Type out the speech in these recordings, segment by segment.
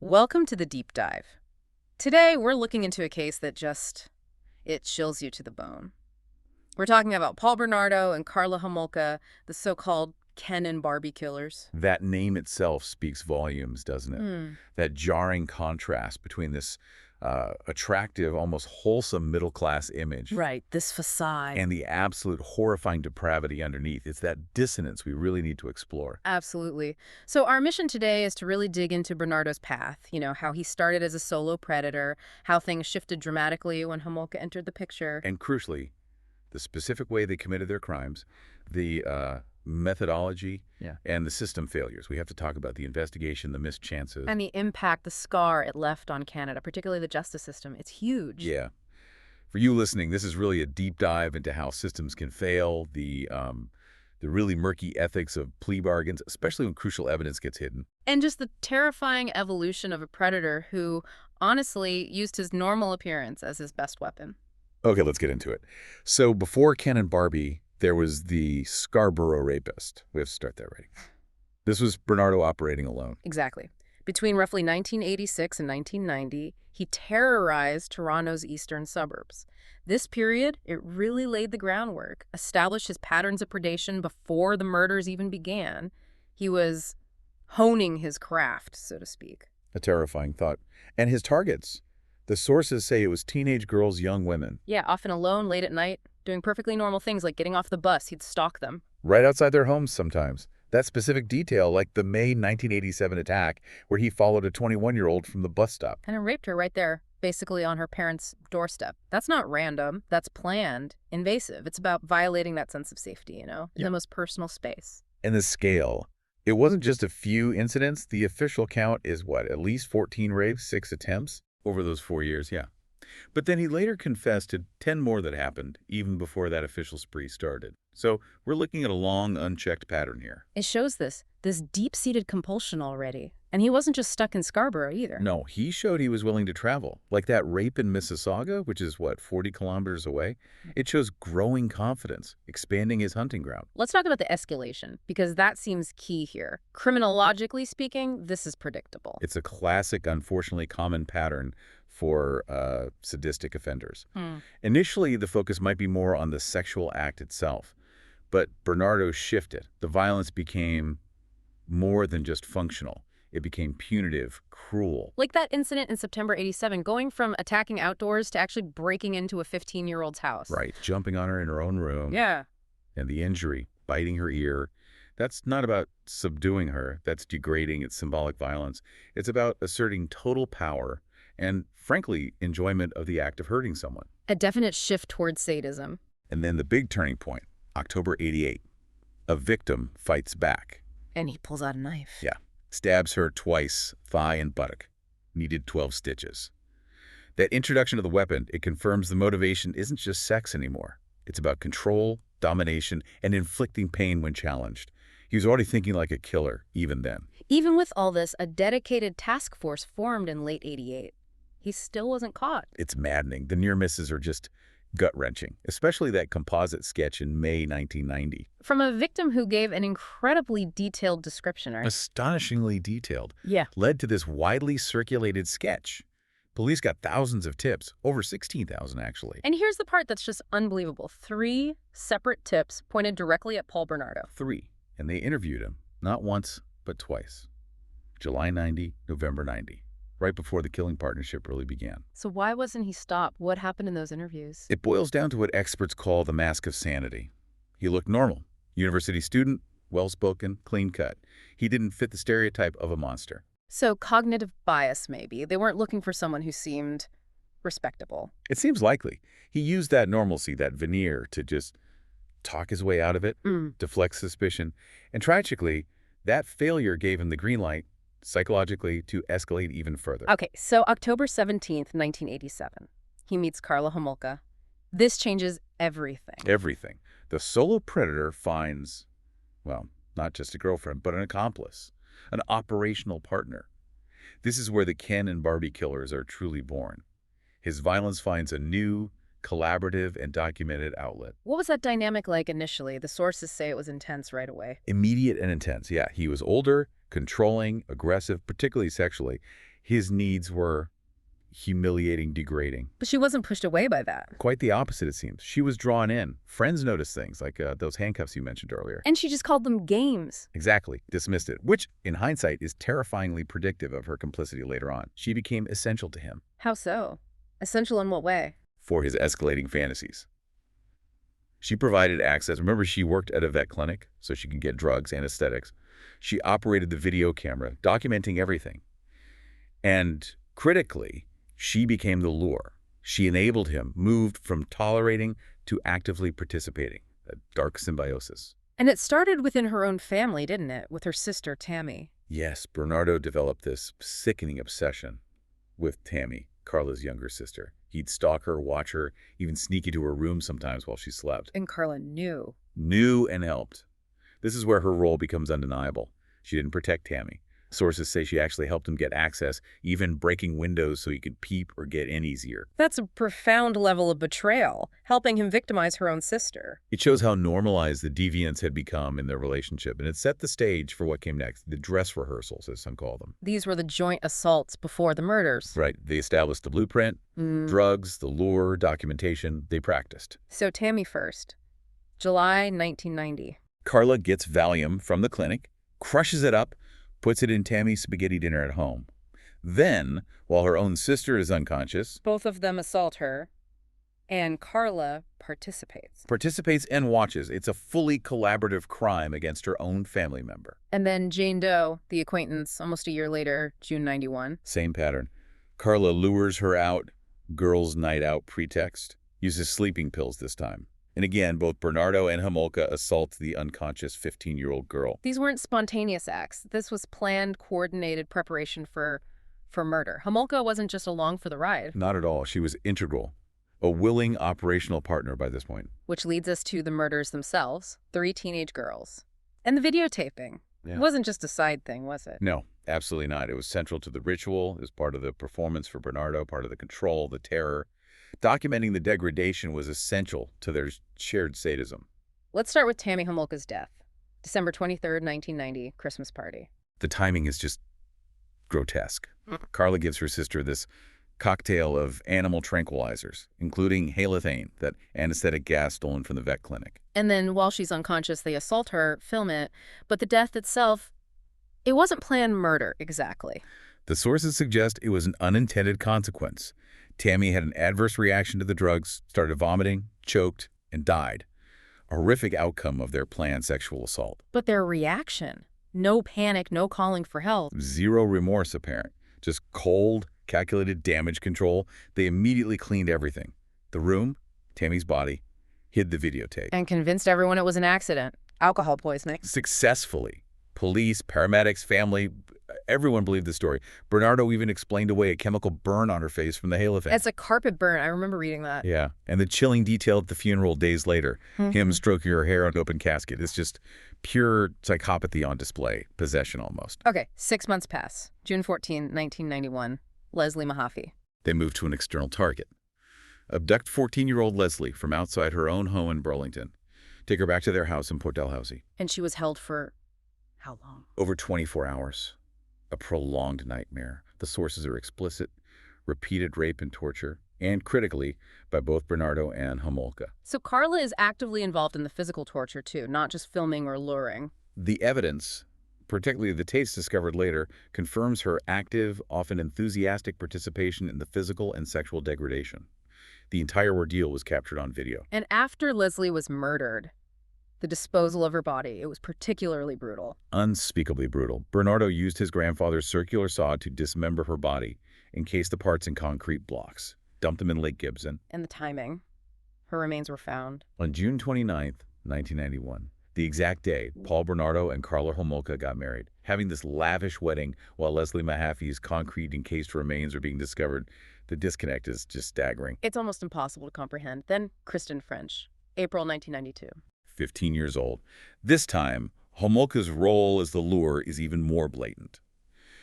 Welcome to the deep dive. Today, we're looking into a case that it chills you to the bone. We're talking about Paul Bernardo and Karla Homolka, the so-called Ken and Barbie killers. That name itself speaks volumes, doesn't it? That jarring contrast between this attractive, almost wholesome middle-class image Right, this facade. and the absolute horrifying depravity underneath. It's that dissonance we really need to explore. Absolutely. So our mission today is to really dig into Bernardo's path, how he started as a solo predator, how things shifted dramatically when Homolka entered the picture. And crucially, the specific way they committed their crimes, the methodology, and the system failures. We have to talk about the investigation, the missed chances. And the impact, the scar it left on Canada, particularly the justice system. It's huge. Yeah. For you listening, this is really a deep dive into how systems can fail, the really murky ethics of plea bargains, especially when crucial evidence gets hidden. And just the terrifying evolution of a predator who, honestly, used his normal appearance as his best weapon. Okay, let's get into it. So before Ken and Barbie, there was the Scarborough rapist. We have to start that right. This was Bernardo operating alone. Exactly. Between roughly 1986 and 1990, he terrorized Toronto's eastern suburbs. This period, it really laid the groundwork, established his patterns of predation before the murders even began. He was honing his craft, so to speak. A terrifying thought. And his targets. The sources say it was teenage girls, young women. Yeah, often alone, late at night, doing perfectly normal things like getting off the bus. He'd stalk them. Right outside their homes sometimes. That specific detail, like the May 1987 attack, where he followed a 21-year-old from the bus stop. And raped her right there, basically on her parents' doorstep. That's not random. That's planned, invasive. It's about violating that sense of safety, in the most personal space. And the scale. It wasn't just a few incidents. The official count is what, at least 14 rapes, 6 attempts? Over those 4 years, yeah. But then he later confessed to 10 more that happened, even before that official spree started. So we're looking at a long, unchecked pattern here. It shows this deep-seated compulsion already. And he wasn't just stuck in Scarborough either. No, he showed he was willing to travel. Like that rape in Mississauga, which is, 40 kilometers away? It shows growing confidence, expanding his hunting ground. Let's talk about the escalation, because that seems key here. Criminologically speaking, this is predictable. It's a classic, unfortunately common pattern for sadistic offenders. Initially, the focus might be more on the sexual act itself, but Bernardo shifted. The violence became more than just functional. It became punitive, cruel. Like that incident in September '87, going from attacking outdoors to actually breaking into a 15-year-old's house. Right, jumping on her in her own room. Yeah. And the injury, biting her ear. That's not about subduing her. That's degrading. It's symbolic violence. It's about asserting total power and, frankly, enjoyment of the act of hurting someone. A definite shift towards sadism. And then the big turning point, October '88. A victim fights back. And he pulls out a knife. Yeah. Stabs her twice, thigh and buttock. Needed 12 stitches. That introduction of the weapon, it confirms the motivation isn't just sex anymore. It's about control, domination, and inflicting pain when challenged. He was already thinking like a killer, even then. Even with all this, a dedicated task force formed in late '88. He still wasn't caught. It's maddening. The near misses are just gut-wrenching, especially that composite sketch in May 1990. From a victim who gave an incredibly detailed description, right? Astonishingly detailed. Yeah. Led to this widely circulated sketch. Police got thousands of tips, over 16,000 actually. And here's the part that's just unbelievable. 3 separate tips pointed directly at Paul Bernardo. 3. And they interviewed him, not once, but twice. July 90, November 90. Right before the killing partnership really began. So why wasn't he stopped? What happened in those interviews? It boils down to what experts call the mask of sanity. He looked normal. University student, well-spoken, clean-cut. He didn't fit the stereotype of a monster. So cognitive bias, maybe. They weren't looking for someone who seemed respectable. It seems likely. He used that normalcy, that veneer, to just talk his way out of it, deflect suspicion. And tragically, that failure gave him the green light, psychologically, to escalate even further. Okay, so October 17th, 1987. He meets Karla Homolka. This changes everything. Everything. The solo predator finds, well, not just a girlfriend, but an accomplice, an operational partner. This is where the Ken and Barbie Killers are truly born. His violence finds a new, collaborative, and documented outlet. What was that dynamic like initially? The sources say it was intense right away. Immediate and intense, yeah. He was older, controlling, aggressive, particularly sexually. His needs were humiliating, degrading. But she wasn't pushed away by that. Quite the opposite, it seems. She was drawn in. Friends noticed things, like those handcuffs you mentioned earlier. And she just called them games. Exactly. Dismissed it, which, in hindsight, is terrifyingly predictive of her complicity later on. She became essential to him. How so? Essential in what way? For his escalating fantasies. She provided access. Remember, she worked at a vet clinic, so she could get drugs, anesthetics. She operated the video camera, documenting everything. And critically, she became the lure. She enabled him, moved from tolerating to actively participating, a dark symbiosis. And it started within her own family, didn't it? With her sister, Tammy. Yes, Bernardo developed this sickening obsession with Tammy, Carla's younger sister. He'd stalk her, watch her, even sneak into her room sometimes while she slept. And Carla knew. Knew and helped. This is where her role becomes undeniable. She didn't protect Tammy. Sources say she actually helped him get access, even breaking windows so he could peep or get in easier. That's a profound level of betrayal, helping him victimize her own sister. It shows how normalized the deviance had become in their relationship, and it set the stage for what came next, the dress rehearsals, as some call them. These were the joint assaults before the murders. Right. They established the blueprint, drugs, the lure, documentation. They practiced. So Tammy first. July 1990. Carla gets Valium from the clinic, crushes it up, puts it in Tammy's spaghetti dinner at home. Then, while her own sister is unconscious, Both of them assault her, and Carla participates. And watches. It's a fully collaborative crime against her own family member. And then Jane Doe, the acquaintance, almost a year later, June 91. Same pattern. Carla lures her out, girls' night out pretext, uses sleeping pills this time. And again, both Bernardo and Homolka assault the unconscious 15-year-old girl. These weren't spontaneous acts. This was planned, coordinated preparation for murder. Homolka wasn't just along for the ride. Not at all. She was integral. A willing operational partner by this point. Which leads us to the murders themselves, 3 teenage girls. And the videotaping. Yeah. It wasn't just a side thing, was it? No, absolutely not. It was central to the ritual. It was part of the performance for Bernardo, part of the control, the terror. Documenting the degradation was essential to their shared sadism. Let's start with Tammy Homolka's death. December 23rd, 1990, Christmas party. The timing is just grotesque. Carla gives her sister this cocktail of animal tranquilizers, including halothane, that anesthetic gas stolen from the vet clinic. And then while she's unconscious, they assault her, film it. But the death itself, it wasn't planned murder, exactly. The sources suggest it was an unintended consequence. Tammy had an adverse reaction to the drugs, started vomiting, choked, and died. A horrific outcome of their planned sexual assault. But their reaction, no panic, no calling for help. Zero remorse apparent. Just cold, calculated damage control. They immediately cleaned everything. The room, Tammy's body, hid the videotape. And convinced everyone it was an accident. Alcohol poisoning. Successfully. Police, paramedics, family, everyone believed the story. Bernardo even explained away a chemical burn on her face from the halothane. It's a carpet burn. I remember reading that. Yeah, and the chilling detail at the funeral days later, him stroking her hair on an open casket. It's just pure psychopathy on display, possession almost. Okay, 6 months pass. June 14, 1991. Leslie Mahaffey. They moved to an external target. Abduct 14-year-old Leslie from outside her own home in Burlington. Take her back to their house in Port Dalhousie. And she was held for how long? Over 24 hours. A prolonged nightmare. The sources are explicit. Repeated rape and torture. And critically, by both Bernardo and Homolka. So Carla is actively involved in the physical torture too, not just filming or luring. The evidence, particularly the tapes discovered later, confirms her active, often enthusiastic participation in the physical and sexual degradation. The entire ordeal was captured on video. And after Leslie was murdered, the disposal of her body, it was particularly brutal. Unspeakably brutal. Bernardo used his grandfather's circular saw to dismember her body, encase the parts in concrete blocks, dumped them in Lake Gibson. And the timing. Her remains were found On June 29th, 1991, the exact day Paul Bernardo and Carla Homolka got married, having this lavish wedding while Leslie Mahaffey's concrete-encased remains are being discovered. The disconnect is just staggering. It's almost impossible to comprehend. Then Kristen French, April 1992. 15 years old. This time, Homolka's role as the lure is even more blatant.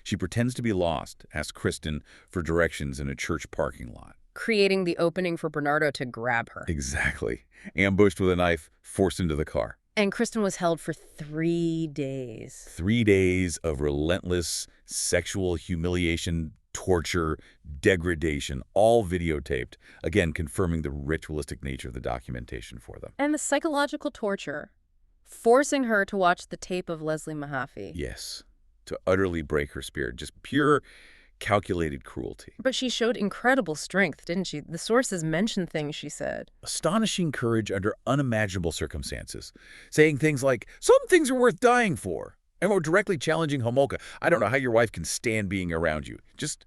She pretends to be lost, asks Kristen for directions in a church parking lot. Creating the opening for Bernardo to grab her. Exactly. Ambushed with a knife, forced into the car. And Kristen was held for 3 days. 3 days of relentless sexual humiliation, torture, degradation, all videotaped, again confirming the ritualistic nature of the documentation for them. And the psychological torture, forcing her to watch the tape of Leslie Mahaffey. Yes, to utterly break her spirit, just pure calculated cruelty. But she showed incredible strength, didn't she? The sources mentioned things she said. Astonishing courage under unimaginable circumstances, saying things like, "Some things are worth dying for," and more directly challenging Homolka. "I don't know how your wife can stand being around you. Just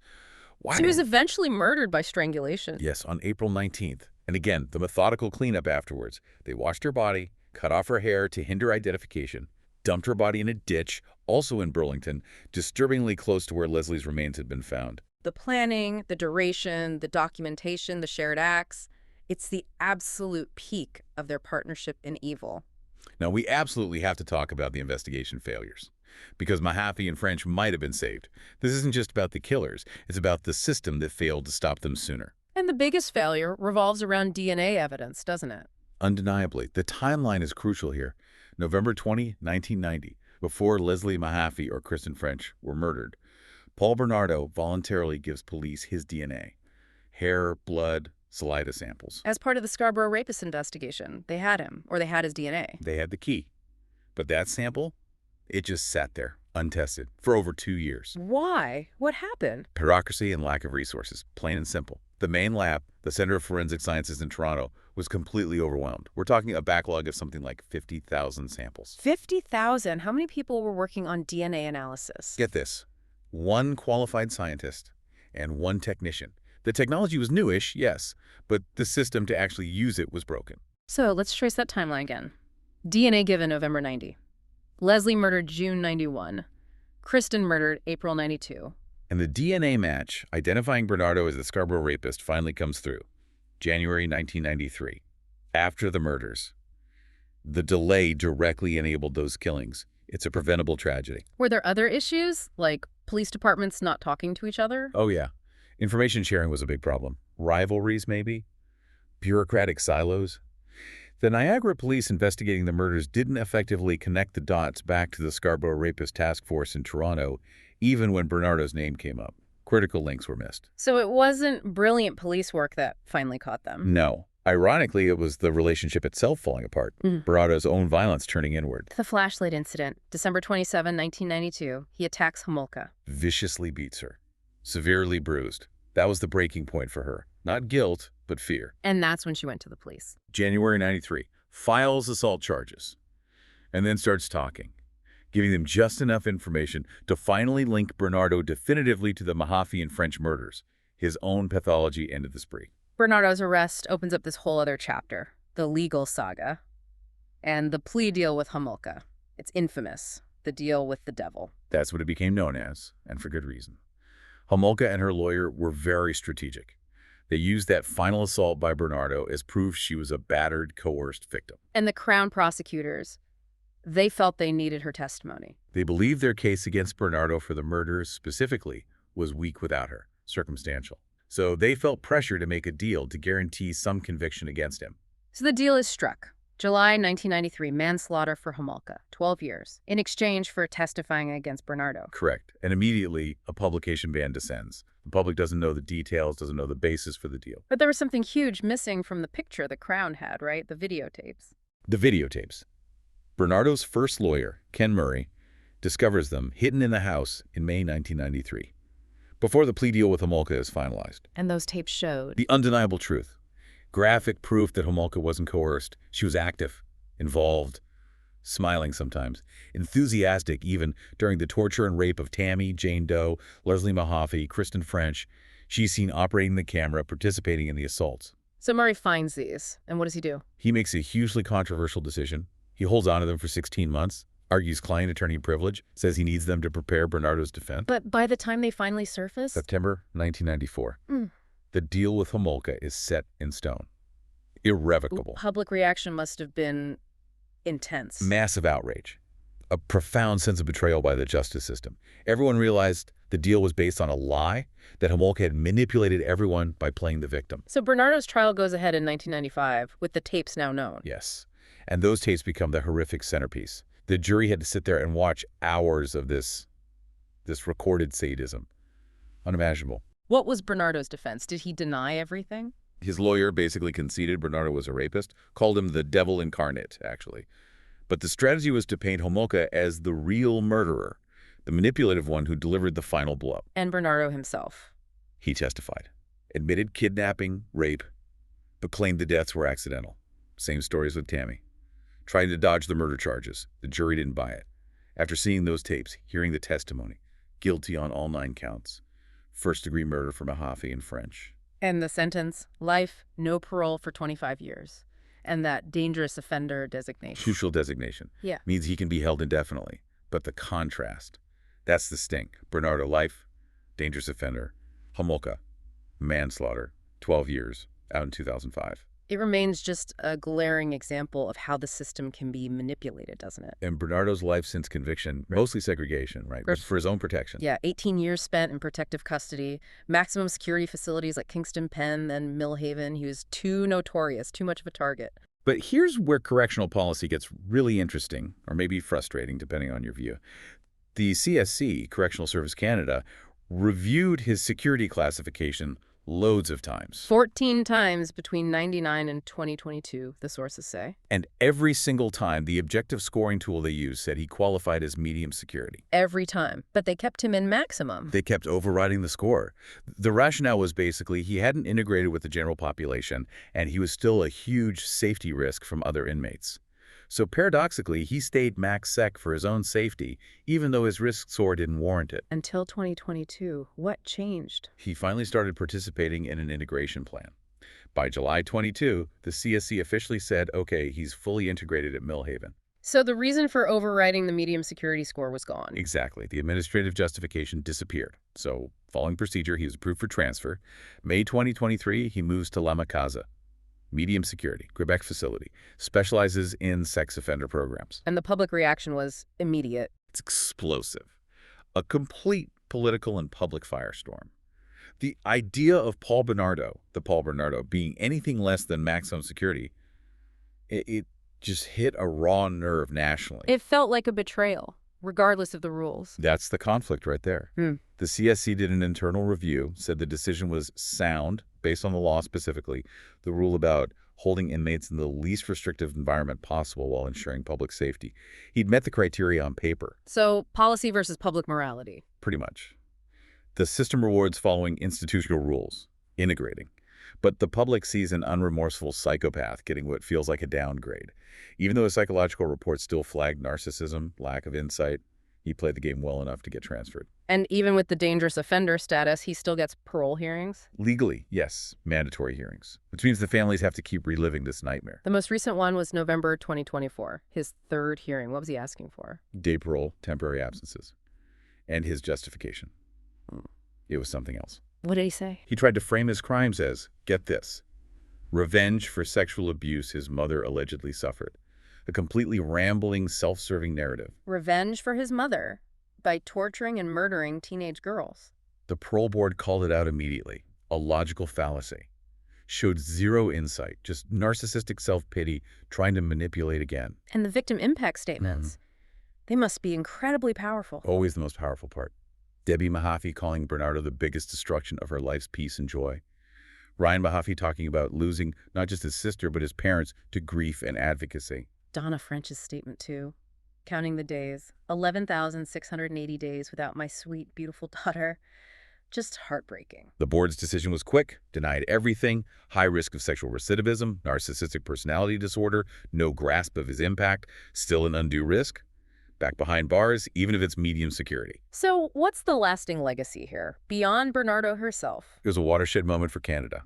why?" She was eventually murdered by strangulation. Yes, on April 19th. And again, the methodical cleanup afterwards. They washed her body, cut off her hair to hinder identification, dumped her body in a ditch, also in Burlington, disturbingly close to where Leslie's remains had been found. The planning, the duration, the documentation, the shared acts, it's the absolute peak of their partnership in evil. Now, we absolutely have to talk about the investigation failures, because Mahaffey and French might have been saved. This isn't just about the killers. It's about the system that failed to stop them sooner. And the biggest failure revolves around DNA evidence, doesn't it? Undeniably, the timeline is crucial here. November 20, 1990, before Leslie Mahaffey or Kristen French were murdered, Paul Bernardo voluntarily gives police his DNA. Hair, blood, saliva samples. As part of the Scarborough rapist investigation, they had him, or they had his DNA. They had the key. But that sample, it just sat there, untested, for over 2 years. Why? What happened? Bureaucracy and lack of resources, plain and simple. The main lab, the Center of Forensic Sciences in Toronto, was completely overwhelmed. We're talking a backlog of something like 50,000 samples. 50,000? How many people were working on DNA analysis? Get this, 1 qualified scientist and 1 technician. The technology was newish, yes, but the system to actually use it was broken. So let's trace that timeline again. DNA given November 90. Leslie murdered June 91. Kristen murdered April 92. And the DNA match, identifying Bernardo as the Scarborough rapist, finally comes through. January 1993. After the murders. The delay directly enabled those killings. It's a preventable tragedy. Were there other issues, like police departments not talking to each other? Oh, yeah. Information sharing was a big problem. Rivalries, maybe? Bureaucratic silos? The Niagara police investigating the murders didn't effectively connect the dots back to the Scarborough Rapist Task Force in Toronto, even when Bernardo's name came up. Critical links were missed. So it wasn't brilliant police work that finally caught them? No. Ironically, it was the relationship itself falling apart. Bernardo's own violence turning inward. The flashlight incident, December 27, 1992. He attacks Homolka. Viciously beats her. Severely bruised. That was the breaking point for her. Not guilt, but fear. And that's when she went to the police. January 93. Files assault charges. And then starts talking, giving them just enough information to finally link Bernardo definitively to the Mahaffey and French murders. His own pathology ended the spree. Bernardo's arrest opens up this whole other chapter, the legal saga, and the plea deal with Homolka. It's infamous, the deal with the devil. That's what it became known as, and for good reason. Homolka and her lawyer were very strategic. They used that final assault by Bernardo as proof she was a battered, coerced victim. And the Crown prosecutors, they felt they needed her testimony. They believed their case against Bernardo for the murders specifically was weak without her, circumstantial. So they felt pressure to make a deal to guarantee some conviction against him. So the deal is struck. July 1993, manslaughter for Homolka, 12 years, in exchange for testifying against Bernardo. Correct. And immediately, a publication ban descends. The public doesn't know the details, doesn't know the basis for the deal. But there was something huge missing from the picture the Crown had, right? The videotapes. The videotapes. Bernardo's first lawyer, Ken Murray, discovers them hidden in the house in May 1993, before the plea deal with Homolka is finalized. And those tapes showed The undeniable truth. Graphic proof that Homolka wasn't coerced. She was active, involved, smiling sometimes, enthusiastic even during the torture and rape of Tammy, Jane Doe, Leslie Mahaffey, Kristen French. She's seen operating the camera, participating in the assaults. So Murray finds these, and what does he do? He makes a hugely controversial decision. He holds on to them for 16 months, argues client attorney privilege, says he needs them to prepare Bernardo's defense. But by the time they finally surface? September 1994. The deal with Homolka is set in stone. Irrevocable. Public reaction must have been intense. Massive outrage. A profound sense of betrayal by the justice system. Everyone realized the deal was based on a lie, that Homolka had manipulated everyone by playing the victim. So Bernardo's trial goes ahead in 1995, with the tapes now known. Yes. And those tapes become the horrific centerpiece. The jury had to sit there and watch hours of this recorded sadism. Unimaginable. What was Bernardo's defense? Did he deny everything? His lawyer basically conceded Bernardo was a rapist, called him the devil incarnate, actually. But the strategy was to paint Homolka as the real murderer, the manipulative one who delivered the final blow. And Bernardo himself. He testified, admitted kidnapping, rape, but claimed the deaths were accidental. Same stories with Tammy. Trying to dodge the murder charges. The jury didn't buy it. After seeing those tapes, hearing the testimony, guilty on all 9 counts. First-degree murder for Mahaffey in French. And the sentence, life, no parole for 25 years. And that dangerous offender designation. Crucial designation. Yeah. Means he can be held indefinitely. But the contrast, that's the sting. Bernardo, life, dangerous offender. Homolka, manslaughter, 12 years, out in 2005. It remains just a glaring example of how the system can be manipulated, doesn't it? And Bernardo's life since conviction, mostly segregation, right, was for his own protection. Yeah, 18 years spent in protective custody, maximum security facilities like Kingston Pen, then Millhaven. He was too notorious, too much of a target. But here's where correctional policy gets really interesting, or maybe frustrating, depending on your view. The CSC, Correctional Service Canada, reviewed his security classification loads of times. 14 times between 99 and 2022, the sources say. And every single time, the objective scoring tool they used said he qualified as medium security. Every time. But they kept him in maximum. They kept overriding the score. The rationale was basically he hadn't integrated with the general population, and he was still a huge safety risk from other inmates. So paradoxically, he stayed max sec for his own safety, even though his risk score didn't warrant it. Until 2022, what changed? He finally started participating in an integration plan. By July 22, the CSC officially said, okay, he's fully integrated at Millhaven. So the reason for overriding the medium security score was gone. Exactly. The administrative justification disappeared. So, following procedure, he was approved for transfer. May 2023, he moves to La Casa. Medium security, Quebec facility, specializes in sex offender programs. And the public reaction was immediate. It's explosive. A complete political and public firestorm. The idea of the Paul Bernardo, being anything less than maximum security, it just hit a raw nerve nationally. It felt like a betrayal, regardless of the rules. That's the conflict right there. The CSC did an internal review, said the decision was sound, based on the law specifically, the rule about holding inmates in the least restrictive environment possible while ensuring public safety. He'd met the criteria on paper. So, policy versus public morality. Pretty much. The system rewards following institutional rules, integrating. But the public sees an unremorseful psychopath getting what feels like a downgrade. Even though his psychological reports still flagged narcissism, lack of insight, he played the game well enough to get transferred. And even with the dangerous offender status, he still gets parole hearings? Legally, yes, mandatory hearings, which means the families have to keep reliving this nightmare. The most recent one was November 2024, his 3rd hearing. What was he asking for? Day parole, temporary absences, and his justification. It was something else. What did he say? He tried to frame his crimes as, get this, revenge for sexual abuse his mother allegedly suffered. A completely rambling, self-serving narrative. Revenge for his mother by torturing and murdering teenage girls. The parole board called it out immediately. A logical fallacy. Showed zero insight, just narcissistic self-pity, trying to manipulate again. And the victim impact statements. They must be incredibly powerful. Always the most powerful part. Debbie Mahaffey calling Bernardo the biggest destruction of her life's peace and joy. Ryan Mahaffey talking about losing not just his sister, but his parents to grief and advocacy. Donna French's statement, too. Counting the days. 11,680 days without my sweet, beautiful daughter. Just heartbreaking. The board's decision was quick, denied everything, high risk of sexual recidivism, narcissistic personality disorder, no grasp of his impact, still an undue risk. Back behind bars, even if it's medium security. So what's the lasting legacy here, beyond Bernardo herself? It was a watershed moment for Canada.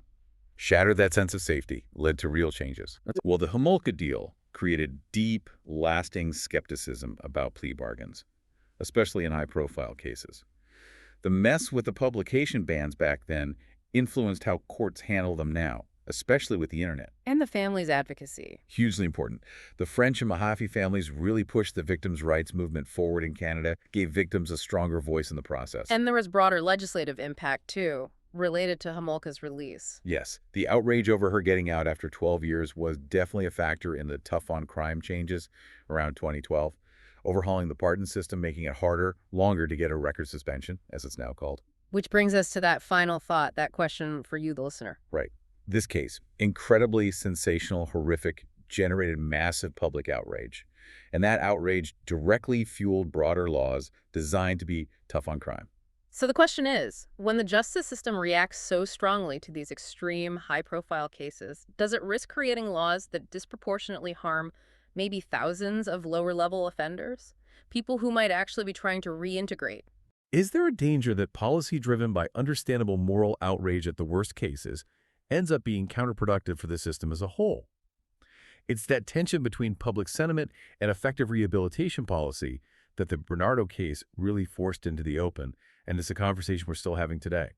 Shattered that sense of safety, led to real changes. Well, the Homolka deal created deep, lasting skepticism about plea bargains, especially in high-profile cases. The mess with the publication bans back then influenced how courts handle them now, especially with the internet. And the family's advocacy. Hugely important. The French and Mahaffey families really pushed the victims' rights movement forward in Canada, gave victims a stronger voice in the process. And there was broader legislative impact, too, related to Homolka's release. Yes, the outrage over her getting out after 12 years was definitely a factor in the tough-on-crime changes around 2012, overhauling the pardon system, making it harder, longer to get a record suspension, as it's now called. Which brings us to that final thought, that question for you, the listener. Right. This case, incredibly sensational, horrific, generated massive public outrage. And that outrage directly fueled broader laws designed to be tough on crime. So the question is, when the justice system reacts so strongly to these extreme, high-profile cases, does it risk creating laws that disproportionately harm maybe thousands of lower-level offenders? People who might actually be trying to reintegrate. Is there a danger that policy driven by understandable moral outrage at the worst cases ends up being counterproductive for the system as a whole? It's that tension between public sentiment and effective rehabilitation policy that the Bernardo case really forced into the open, and it's a conversation we're still having today.